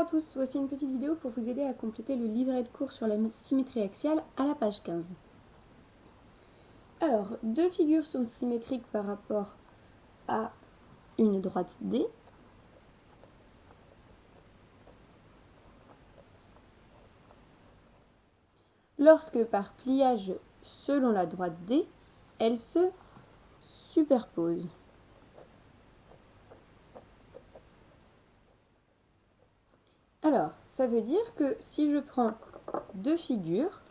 à tous, voici une petite vidéo pour vous aider à compléter le livret de cours sur la symétrie axiale à la page 15. Alors, deux figures sont symétriques par rapport à une droite D. Lorsque par pliage selon la droite D, elles se superposent. Alors, ça veut dire que si je prends deux figures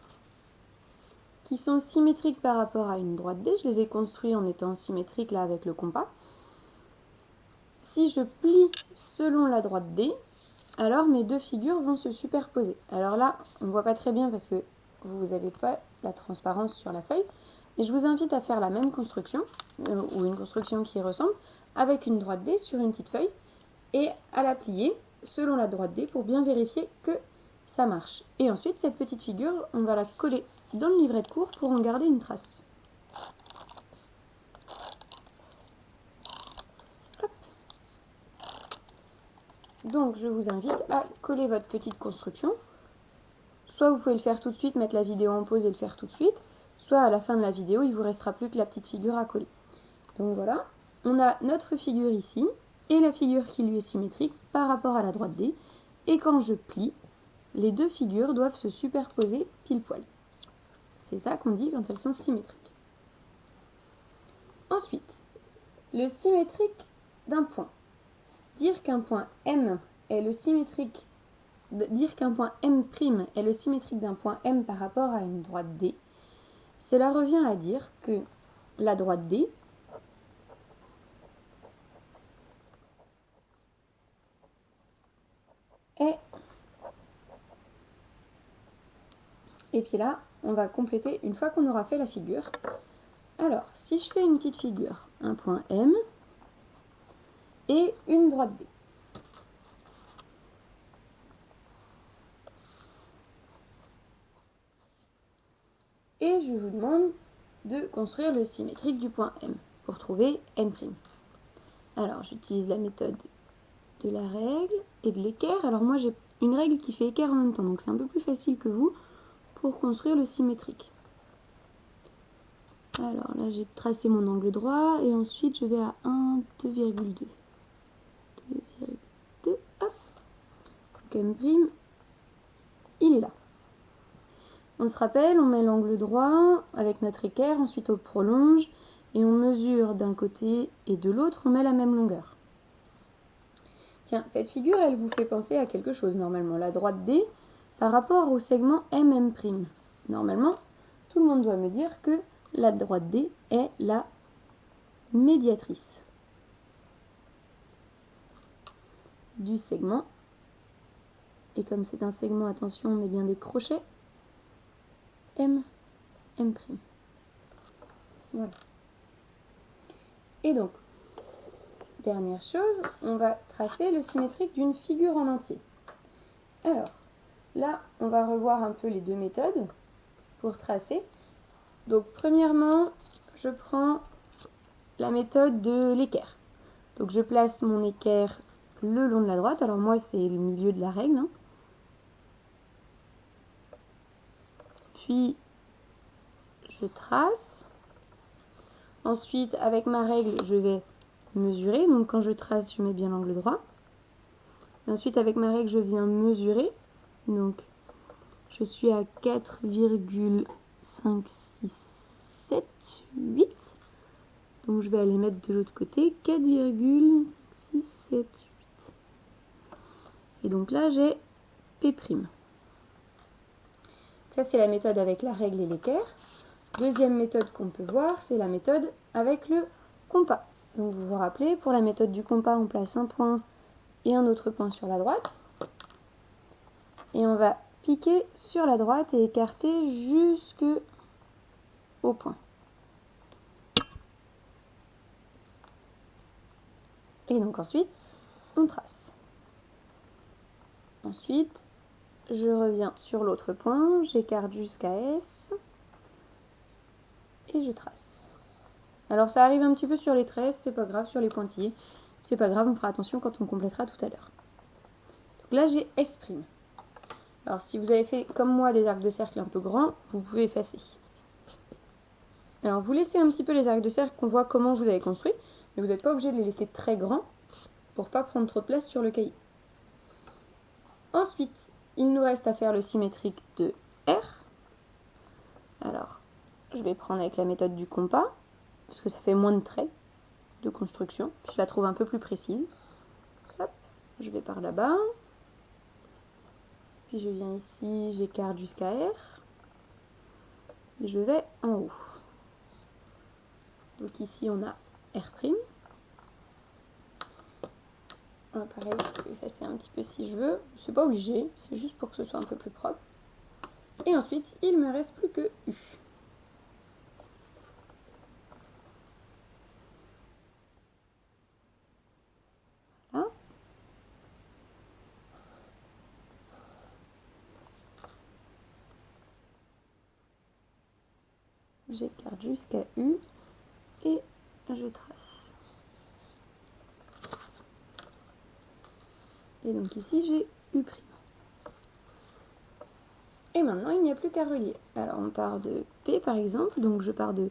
qui sont symétriques par rapport à une droite D, je les ai construites en étant symétriques là avec le compas. Si je plie selon la droite D, alors mes deux figures vont se superposer. Alors là, on ne voit pas très bien parce que vous n'avez pas la transparence sur la feuille, mais je vous invite à faire la même construction, ou une construction qui ressemble, avec une droite D sur une petite feuille, et à la plier selon la droite D pour bien vérifier que ça marche. Et ensuite, cette petite figure, on va la coller dans le livret de cours pour en garder une trace. Hop. Donc, je vous invite à coller votre petite construction. Soit vous pouvez le faire tout de suite, mettre la vidéo en pause et le faire tout de suite, soit à la fin de la vidéo, il ne vous restera plus que la petite figure à coller. Donc voilà, on a notre figure ici, et la figure qui lui est symétrique par rapport à la droite D. Et quand je plie, les deux figures doivent se superposer pile poil. C'est ça qu'on dit quand elles sont symétriques. Ensuite, le symétrique d'un point. Dire qu'un point M est le symétrique, dire qu'un point M' est le symétrique d'un point M par rapport à une droite D, cela revient à dire que la droite D est... Et puis là, on va compléter une fois qu'on aura fait la figure. Alors, si je fais une petite figure, un point M et une droite D. Et je vous demande de construire le symétrique du point M pour trouver M'. Alors, j'utilise la méthode de la règle et de l'équerre. Alors moi, j'ai une règle qui fait équerre en même temps, donc c'est un peu plus facile que vous pour construire le symétrique. Alors là, j'ai tracé mon angle droit et ensuite je vais à 1, 2,2. 2,2, hop. Donc M', il est là. On se rappelle, on met l'angle droit avec notre équerre, ensuite on prolonge et on mesure d'un côté et de l'autre, on met la même longueur. Tiens, cette figure, elle vous fait penser à quelque chose normalement, la droite D par rapport au segment MM'. Normalement, tout le monde doit me dire que la droite D est la médiatrice du segment. Et comme c'est un segment, attention, on met bien des crochets, M'. Voilà. Et donc, dernière chose, on va tracer le symétrique d'une figure en entier. Alors, là, on va revoir un peu les deux méthodes pour tracer. Donc, premièrement, je prends la méthode de l'équerre. Donc, je place mon équerre le long de la droite. Alors, moi, c'est le milieu de la règle. Puis, je trace. Ensuite, avec ma règle, je vais mesurer. Donc, quand je trace, je mets bien l'angle droit. Et ensuite, avec ma règle, je viens mesurer. Donc, je suis à 4,567,8. Donc, je vais aller mettre de l'autre côté. 4,567,8. Et donc là, j'ai P'. Ça, c'est la méthode avec la règle et l'équerre. Deuxième méthode qu'on peut voir, c'est la méthode avec le compas. Donc, vous vous rappelez, pour la méthode du compas, on place un point et un autre point sur la droite. Et on va piquer sur la droite et écarter jusqu'au point. Et donc ensuite, on trace. Ensuite, je reviens sur l'autre point, j'écarte jusqu'à S et je trace. Alors ça arrive un petit peu sur les tresses, c'est pas grave, sur les pointillés, c'est pas grave, on fera attention quand on complétera tout à l'heure. là, j'ai S'. Alors, si vous avez fait, comme moi, des arcs de cercle un peu grands, vous pouvez effacer. Alors, vous laissez un petit peu les arcs de cercle qu'on voit comment vous avez construit, mais vous n'êtes pas obligé de les laisser très grands pour pas prendre trop de place sur le cahier. Ensuite, il nous reste à faire le symétrique de R. Alors, je vais prendre avec la méthode du compas, parce que ça fait moins de traits de construction. Je la trouve un peu plus précise. Hop, je vais par là-bas. Puis je viens ici, j'écarte jusqu'à R. Et je vais en haut. Donc ici, on a R'. Pareil, je peux effacer un petit peu si je veux. C'est pas obligé, c'est juste pour que ce soit un peu plus propre. Et ensuite, il me reste plus que U. Voilà. J'écarte jusqu'à U et je trace. Et donc ici, j'ai U'. Et maintenant, il n'y a plus qu'à relier. Alors, on part de P, par exemple. Donc, je pars de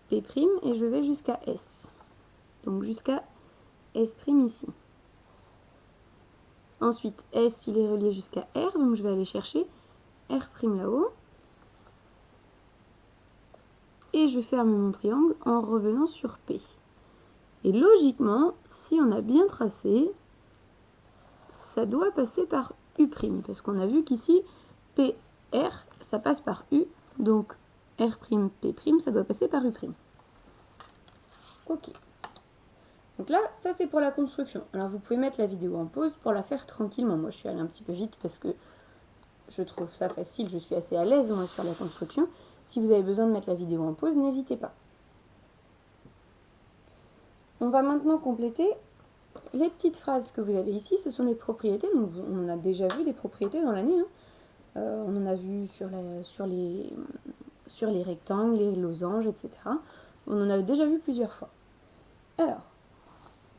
P' et je vais jusqu'à S. Donc, jusqu'à S' ici. Ensuite, S, il est relié jusqu'à R. Donc, je vais aller chercher R' là-haut. Et je ferme mon triangle en revenant sur P. Et logiquement, si on a bien tracé, ça doit passer par U'. Parce qu'on a vu qu'ici, P, R, ça passe par U. Donc, R', P', ça doit passer par U'. Ok. Donc là, ça c'est pour la construction. Alors vous pouvez mettre la vidéo en pause pour la faire tranquillement. Moi je suis allée un petit peu vite parce que je trouve ça facile, je suis assez à l'aise moi sur la construction. Si vous avez besoin de mettre la vidéo en pause, n'hésitez pas. On va maintenant compléter les petites phrases que vous avez ici. Ce sont des propriétés, donc on en a déjà vu des propriétés dans l'année. On en a vu sur les rectangles, les losanges, etc. On en a déjà vu plusieurs fois. Alors,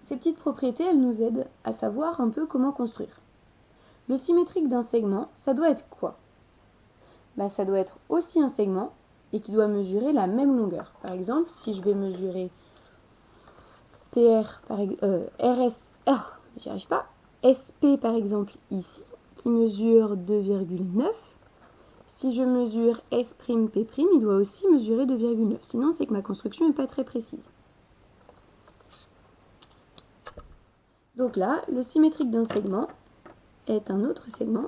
ces petites propriétés, elles nous aident à savoir un peu comment construire. Le symétrique d'un segment, ça doit être quoi? Ça doit être aussi un segment et qui doit mesurer la même longueur. Par exemple, si je vais mesurer j'y arrive pas, SP par exemple ici, qui mesure 2,9. Si je mesure S', P', il doit aussi mesurer 2,9. Sinon, c'est que ma construction n'est pas très précise. Donc là, le symétrique d'un segment est un autre segment,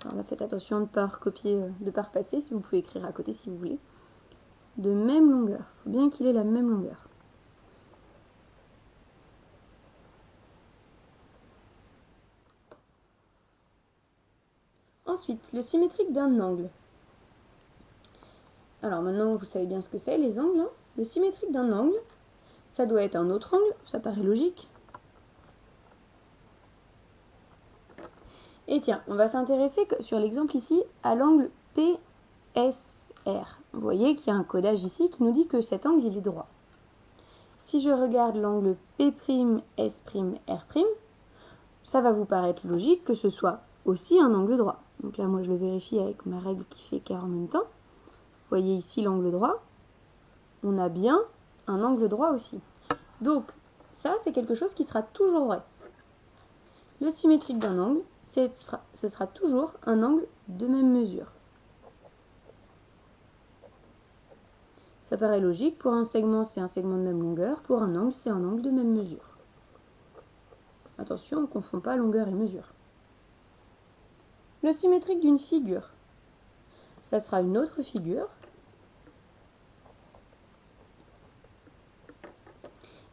Alors là, faites attention de ne pas recopier, de ne pas repasser, si vous pouvez écrire à côté si vous voulez. De même longueur. Il faut bien qu'il ait la même longueur. Ensuite, le symétrique d'un angle. Alors maintenant, vous savez bien ce que c'est, les angles. Le symétrique d'un angle, ça doit être un autre angle, ça paraît logique. Et tiens, on va s'intéresser sur l'exemple ici à l'angle PSR. Vous voyez qu'il y a un codage ici qui nous dit que cet angle il est droit. Si je regarde l'angle P'S', R', ça va vous paraître logique que ce soit aussi un angle droit. Donc là, moi, je le vérifie avec ma règle qui fait quart en même temps. Vous voyez ici l'angle droit. On a bien un angle droit aussi. Donc, ça, c'est quelque chose qui sera toujours vrai. Le symétrique d'un angle, ce sera toujours un angle de même mesure. Ça paraît logique, pour un segment, c'est un segment de même longueur, pour un angle, c'est un angle de même mesure. Attention, on ne confond pas longueur et mesure. Le symétrique d'une figure, ça sera une autre figure.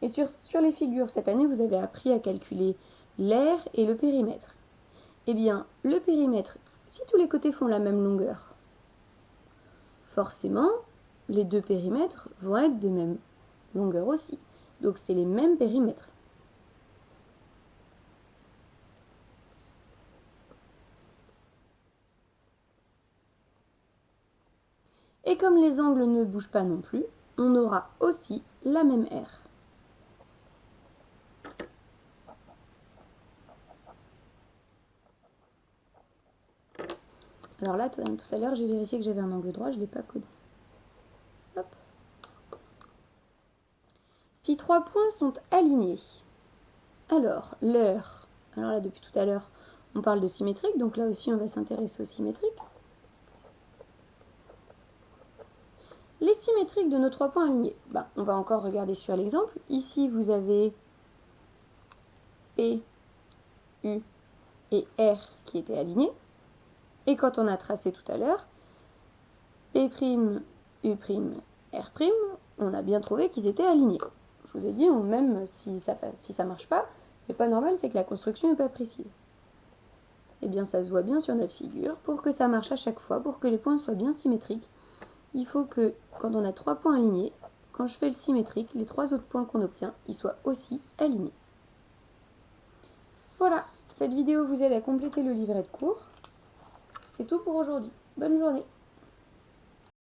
Et sur les figures, cette année, vous avez appris à calculer l'aire et le périmètre. Eh bien, le périmètre, si tous les côtés font la même longueur, forcément, les deux périmètres vont être de même longueur aussi. Donc, c'est les mêmes périmètres. Et comme les angles ne bougent pas non plus, on aura aussi la même aire. Alors là, tout à l'heure, j'ai vérifié que j'avais un angle droit, je ne l'ai pas codé. Hop. Si 3 points sont alignés, alors l'heure, alors là depuis tout à l'heure, on parle de symétrique, donc là aussi on va s'intéresser aux symétriques. Les symétriques de nos 3 points alignés, on va encore regarder sur l'exemple. Ici vous avez P, U et R qui étaient alignés. Et quand on a tracé tout à l'heure, P', U', R', on a bien trouvé qu'ils étaient alignés. Je vous ai dit, même si ça ne marche pas, c'est pas normal, c'est que la construction n'est pas précise. Eh bien, ça se voit bien sur notre figure. Pour que ça marche à chaque fois, pour que les points soient bien symétriques, il faut que, quand on a 3 points alignés, quand je fais le symétrique, les 3 autres points qu'on obtient, ils soient aussi alignés. Voilà, cette vidéo vous aide à compléter le livret de cours. C'est tout pour aujourd'hui. Bonne journée!